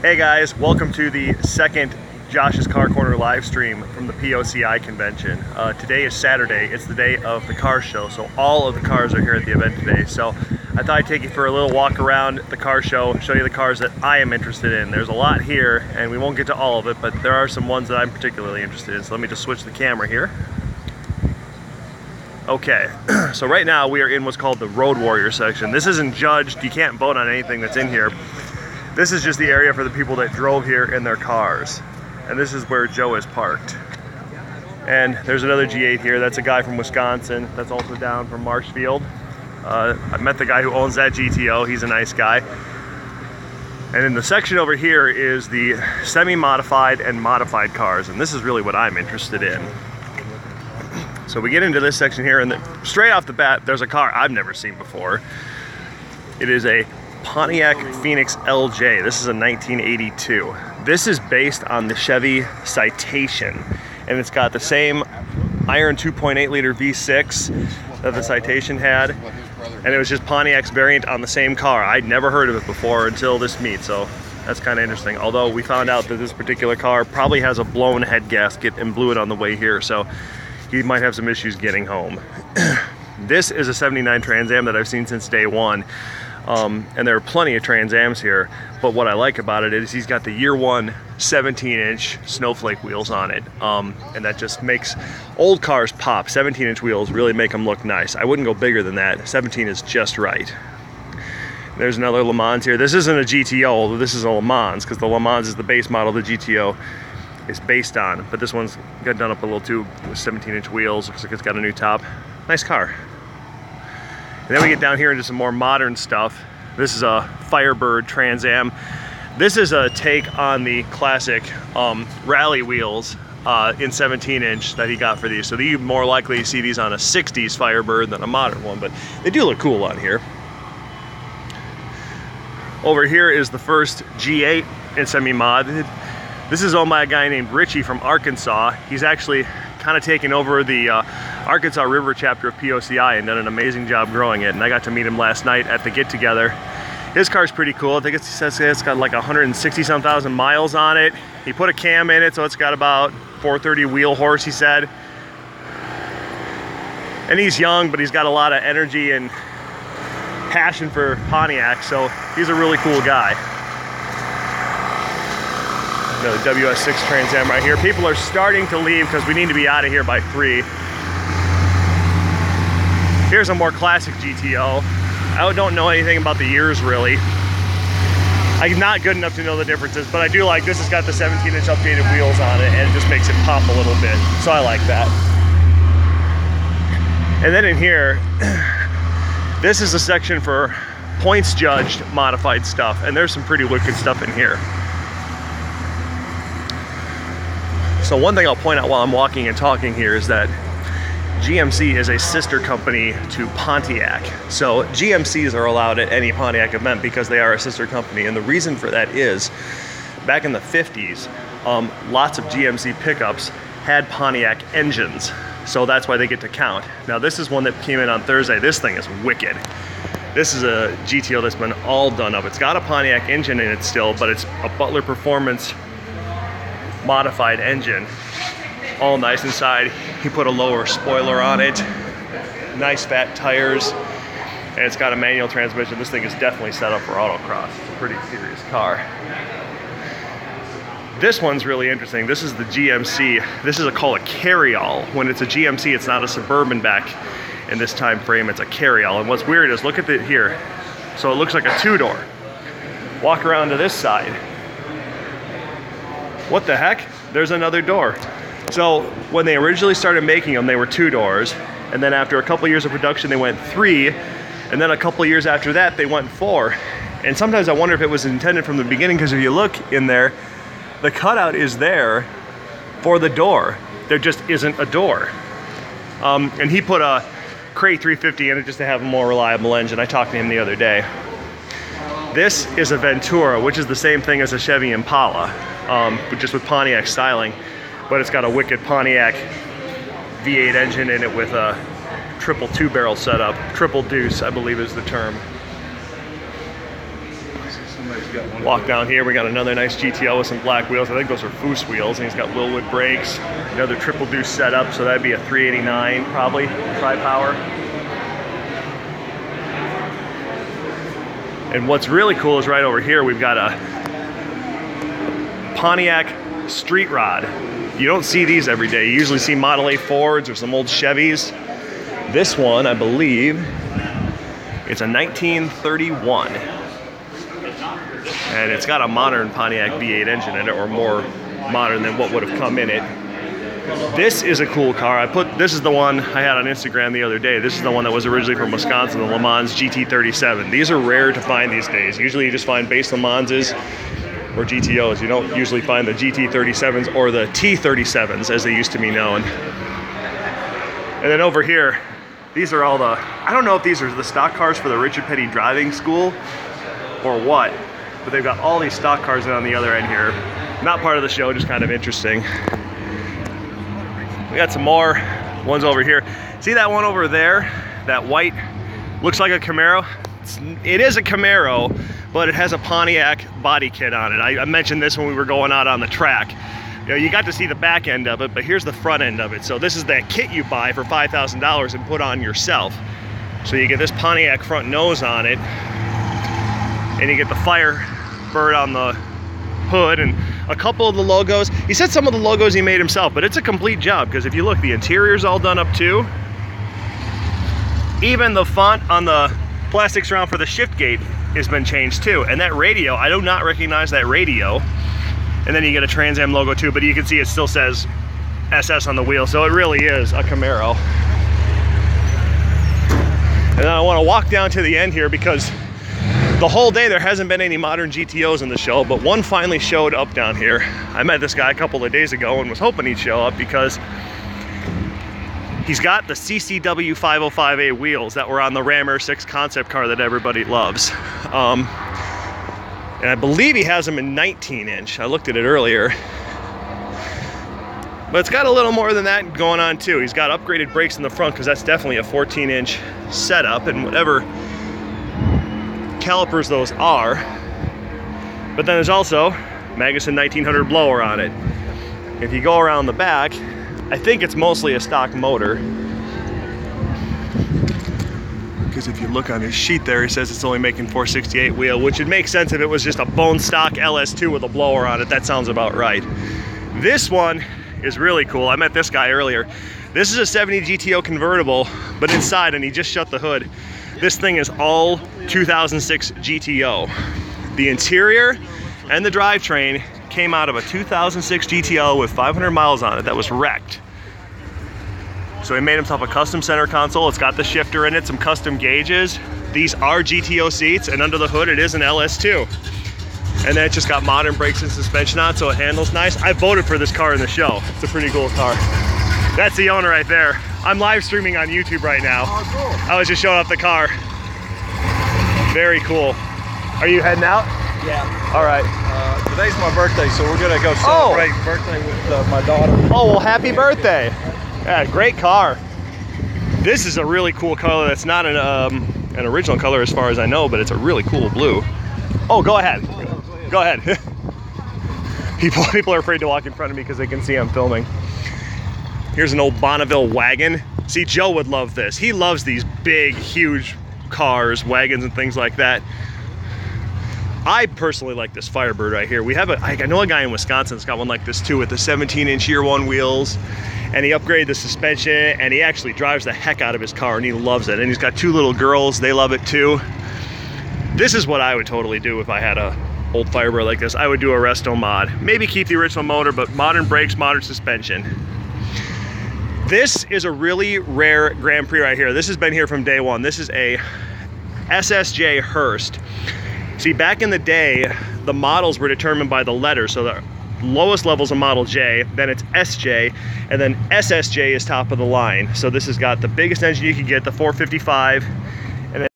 Hey guys, welcome to the second Josh's Car Corner live stream from the POCI convention. Today is Saturday, it's the day of the car show, so all of the cars are here at the event today. So I thought I'd take you for a little walk around the car show, show you the cars that I am interested in. There's a lot here, and we won't get to all of it, but there are some ones that I'm particularly interested in. So let me just switch the camera here. Okay, so right now we are in what's called the Road Warrior section. This isn't judged, you can't vote on anything that's in here. This is just the area for the people that drove here in their cars. And this is where Joe is parked. And there's another G8 here. That's a guy from Wisconsin. That's also down from Marshfield. I met the guy who owns that GTO. He's a nice guy. And in the section over here is the semi-modified and modified cars. And this is really what I'm interested in. So we get into this section here, and straight off the bat, there's a car I've never seen before. It is a Pontiac Phoenix LJ. This is a 1982. This is based on the Chevy Citation, and it's got the same iron 2.8 liter V6 that the Citation had, and it was just Pontiac's variant on the same car. I'd never heard of it before until this meet, so that's kind of interesting. Although we found out that this particular car probably has a blown head gasket and blew it on the way here, so he might have some issues getting home. This is a 79 Trans Am that I've seen since day one. And there are plenty of Trans Ams here, but what I like about it is he's got the year one 17-inch snowflake wheels on it, and that just makes old cars pop. 17-inch wheels really make them look nice. I wouldn't go bigger than that. 17 is just right. There's another Le Mans here. This isn't a GTO, although this is a Le Mans, because the Le Mans is the base model the GTO is based on, but this one's got done up a little too with 17-inch wheels. Looks like it's got a new top. Nice car. And then we get down here into some more modern stuff. This is a Firebird Trans Am. This is a take on the classic rally wheels in 17-inch that he got for these. So you more likely see these on a 60s Firebird than a modern one, but they do look cool on here. Over here is the first G8 in semi-modded. This is owned by a guy named Richie from Arkansas. He's actually kind of taken over the Arkansas River chapter of POCI and done an amazing job growing it. And I got to meet him last night at the get-together. His car's pretty cool. I think it's got like 160-some thousand miles on it. He put a cam in it, so it's got about 430 wheel horse, he said. And he's young, but he's got a lot of energy and passion for Pontiac, so he's a really cool guy. The WS6 Trans Am right here. People are starting to leave because we need to be out of here by 3. Here's a more classic GTO. I don't know anything about the years really. I'm not good enough to know the differences, but I do like this has got the 17-inch updated wheels on it, and it just makes it pop a little bit. So I like that. And then in here, this is a section for points judged modified stuff, and there's some pretty wicked stuff in here. So one thing I'll point out while I'm walking and talking here is that GMC is a sister company to Pontiac. So GMCs are allowed at any Pontiac event because they are a sister company. And the reason for that is, back in the 50s, lots of GMC pickups had Pontiac engines. So that's why they get to count. Now this is one that came in on Thursday. This thing is wicked. This is a GTO that's been all done up. It's got a Pontiac engine in it still, but it's a Butler Performance modified engine, all nice inside. He put a lower spoiler on it, nice fat tires, and it's got a manual transmission. This thing is definitely set up for autocross. It's a pretty serious car. This one's really interesting. This is the GMC. This is called a carryall. When it's a GMC, it's not a Suburban back in this time frame, it's a carryall. And what's weird is, look at it here. So it looks like a two-door. Walk around to this side. What the heck? There's another door. So when they originally started making them, they were 2 doors, and then after a couple years of production they went 3, and then a couple years after that they went 4. And sometimes I wonder if it was intended from the beginning, because if you look in there, the cutout is there for the door. There just isn't a door. And he put a Crate 350 in it just to have a more reliable engine. I talked to him the other day. This is a Ventura, which is the same thing as a Chevy Impala, but just with Pontiac styling. But it's got a wicked Pontiac V8 engine in it with a triple 2-barrel setup. Triple deuce, I believe is the term. Walk down here, we got another nice GTO with some black wheels. I think those are Foose wheels, and he's got Wilwood brakes. Another triple deuce setup, so that'd be a 389 probably, tri-power. And what's really cool is right over here, we've got a Pontiac street rod. You don't see these every day. You usually see Model A Fords or some old Chevys. This one, I believe, it's a 1931. And it's got a modern Pontiac V8 engine in it, or more modern than what would have come in it. This is a cool car. This is the one I had on Instagram the other day. This is the one that was originally from Wisconsin, the Le Mans GT37. These are rare to find these days. Usually you just find base Le Manses or GTOs. You don't usually find the GT37s or the T37s as they used to be known. And then over here, these are all the, I don't know if these are the stock cars for the Richard Petty driving school or what, but they've got all these stock cars on the other end here. Not part of the show, just kind of interesting. We got some more ones over here. See that one over there? That white, looks like a Camaro? It is a Camaro, but it has a Pontiac body kit on it. I mentioned this when we were going out on the track. You know, you got to see the back end of it, but here's the front end of it. So this is that kit you buy for $5,000 and put on yourself. So you get this Pontiac front nose on it, and you get the Firebird on the hood, and a couple of the logos. He said some of the logos he made himself, but it's a complete job, because if you look, the interior's all done up too. Even the font on the plastic surround for the shift gate has been changed too. And that radio, I do not recognize that radio. And then you get a Trans Am logo too, but you can see it still says SS on the wheel, so it really is a Camaro. And then I want to walk down to the end here, because the whole day there hasn't been any modern GTOs in the show, but one finally showed up down here. I met this guy a couple of days ago and was hoping he'd show up, because he's got the CCW 505A wheels that were on the Ram Air 6 concept car that everybody loves. And I believe he has them in 19-inch. I looked at it earlier. But it's got a little more than that going on too. He's got upgraded brakes in the front, because that's definitely a 14-inch setup, and whatever calipers those are. But then there's also Magnuson 1900 blower on it. If you go around the back, I think it's mostly a stock motor, because if you look on his sheet there, he says it's only making 468 wheel, which would make sense if it was just a bone stock LS2 with a blower on it. That sounds about right. This one is really cool. I met this guy earlier. This is a 70 GTO convertible, but inside, and he just shut the hood, this thing is all 2006 GTO. The interior and the drivetrain came out of a 2006 GTO with 500 miles on it that was wrecked. So he made himself a custom center console. It's got the shifter in it, some custom gauges. These are GTO seats, and under the hood it is an LS2. And then it's just got modern brakes and suspension on, so it handles nice. I voted for this car in the show. It's a pretty cool car. That's the owner right there. I'm live streaming on YouTube right now. Oh, cool. I was just showing off the car. Very cool. Are you heading out? Yeah. All right. Today's my birthday, so we're gonna go celebrate birthday with my daughter. Oh, well, happy birthday. Yeah, great car. This is a really cool color. That's not an original color as far as I know, but it's a really cool blue. Oh, go ahead. Go ahead. People are afraid to walk in front of me because they can see I'm filming. Here's an old Bonneville wagon. See, Joe would love this. He loves these big, huge cars, wagons, and things like that. I personally like this Firebird right here. I know a guy in Wisconsin that's got one like this too, with the 17-inch year one wheels, and he upgraded the suspension, and he actually drives the heck out of his car, and he loves it. And he's got two little girls, they love it too. This is what I would totally do if I had a old Firebird like this. I would do a resto mod. Maybe keep the original motor, but modern brakes, modern suspension. This is a really rare Grand Prix right here. This has been here from day one. This is a SSJ Hurst. See, back in the day, the models were determined by the letters. So the lowest level's a Model J, then it's SJ, and then SSJ is top of the line. So this has got the biggest engine you could get, the 455, and then...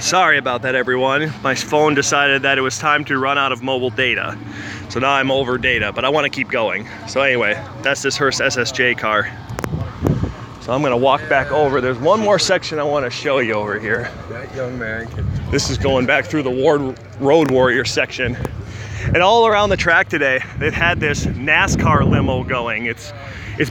Sorry about that, everyone. My phone decided that it was time to run out of mobile data. So now I'm over data, but I want to keep going. So anyway, that's this Hurst SSJ car. So I'm gonna walk back over. There's one more section I want to show you over here. That young man can... This is going back through the Road Warrior section. And all around the track today, they've had this NASCAR limo going. It's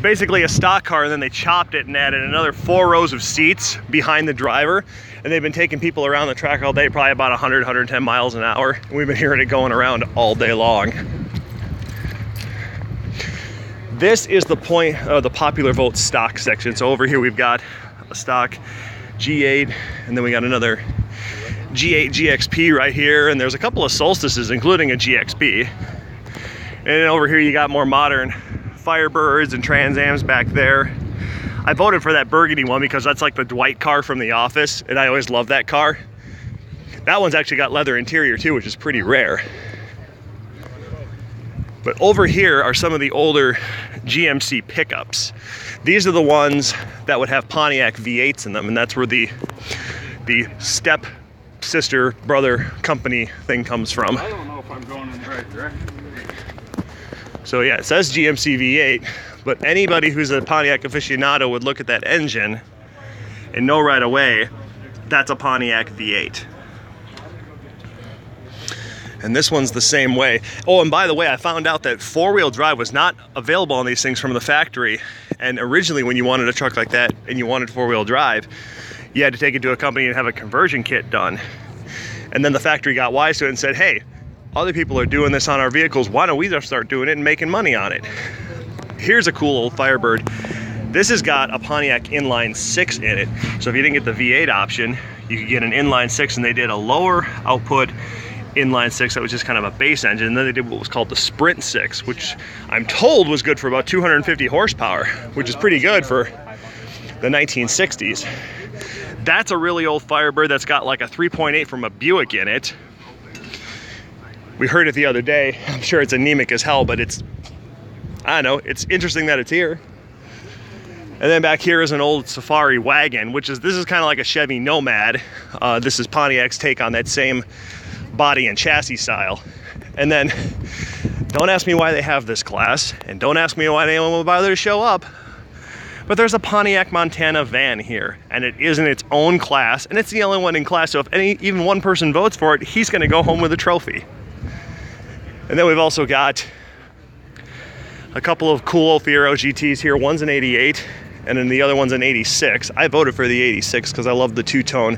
basically a stock car, and then they chopped it and added another 4 rows of seats behind the driver. And they've been taking people around the track all day, probably about 100, 110 miles an hour. And we've been hearing it going around all day long. This is the point of the popular vote stock section. So over here we've got a stock G8, and then we got another G8 GXP right here, and there's a couple of Solstices, including a GXP. And then over here you got more modern Firebirds and Trans Ams back there. I voted for that burgundy one because that's like the Dwight car from The Office, and I always love that car. That one's actually got leather interior too, which is pretty rare. But over here are some of the older GMC pickups. These are the ones that would have Pontiac V8s in them, and that's where the step sister brother company thing comes from. I don't know if I'm going in the right direction. So yeah, it says GMC V8, but anybody who's a Pontiac aficionado would look at that engine and know right away that's a Pontiac V8. And this one's the same way. Oh, and by the way, I found out that 4-wheel drive was not available on these things from the factory. And originally when you wanted a truck like that and you wanted 4-wheel drive, you had to take it to a company and have a conversion kit done. And then the factory got wise to it and said, hey, other people are doing this on our vehicles. Why don't we just start doing it and making money on it? Here's a cool old Firebird. This has got a Pontiac inline 6 in it. So if you didn't get the V8 option, you could get an inline 6, and they did a lower output inline 6 that was just kind of a base engine, and then they did what was called the Sprint 6, which I'm told was good for about 250 horsepower, which is pretty good for the 1960s. That's a really old Firebird that's got like a 3.8 from a Buick in it. We heard it the other day. I'm sure it's anemic as hell, but it's, I don't know, it's interesting that it's here. And then back here is an old Safari wagon, this is kind of like a Chevy Nomad. This is Pontiac's take on that same body and chassis style. And then don't ask me why they have this class, and don't ask me why anyone will bother to show up, but there's a Pontiac Montana van here, and it is in its own class, and it's the only one in class. So if even one person votes for it, he's going to go home with a trophy. And then we've also got a couple of cool old Fiero GTs here. One's an 88 and then the other one's an 86. I voted for the 86 because I love the two-tone,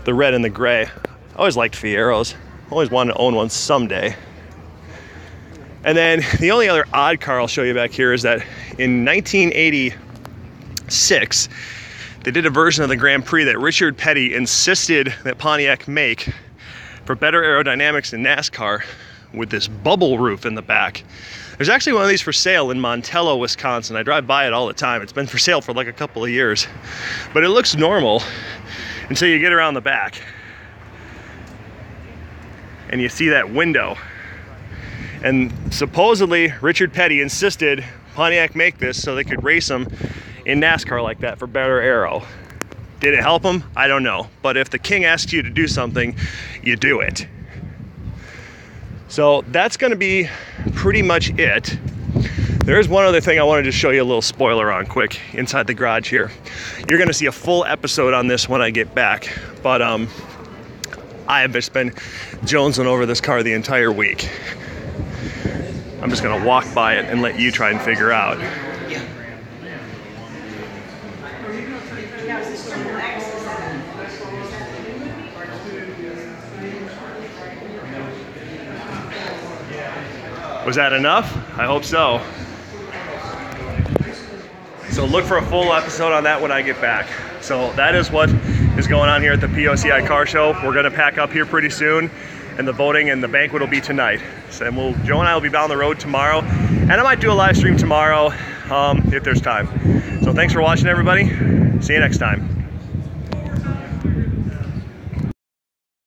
the red and the gray. I always liked Fieros. Always wanted to own one someday. And then the only other odd car I'll show you back here is that in 1986, they did a version of the Grand Prix that Richard Petty insisted that Pontiac make for better aerodynamics in NASCAR, with this bubble roof in the back. There's actually one of these for sale in Montello, Wisconsin. I drive by it all the time. It's been for sale for like a couple of years. But it looks normal until you get around the back and you see that window. And supposedly Richard Petty insisted Pontiac make this so they could race them in NASCAR like that for better aero. Did it help them? I don't know. But if the king asks you to do something, you do it. So that's going to be pretty much it. There's one other thing I wanted to show you a little spoiler on quick inside the garage here. You're going to see a full episode on this when I get back. But I have just been jonesing over this car the entire week. I'm just going to walk by it and let you try and figure out. Was that enough? I hope so. So look for a full episode on that when I get back. So that is what is going on here at the POCI Car Show. We're gonna pack up here pretty soon, and the voting and the banquet will be tonight. So Joe and I will be down the road tomorrow, and I might do a live stream tomorrow if there's time. So thanks for watching, everybody. See you next time.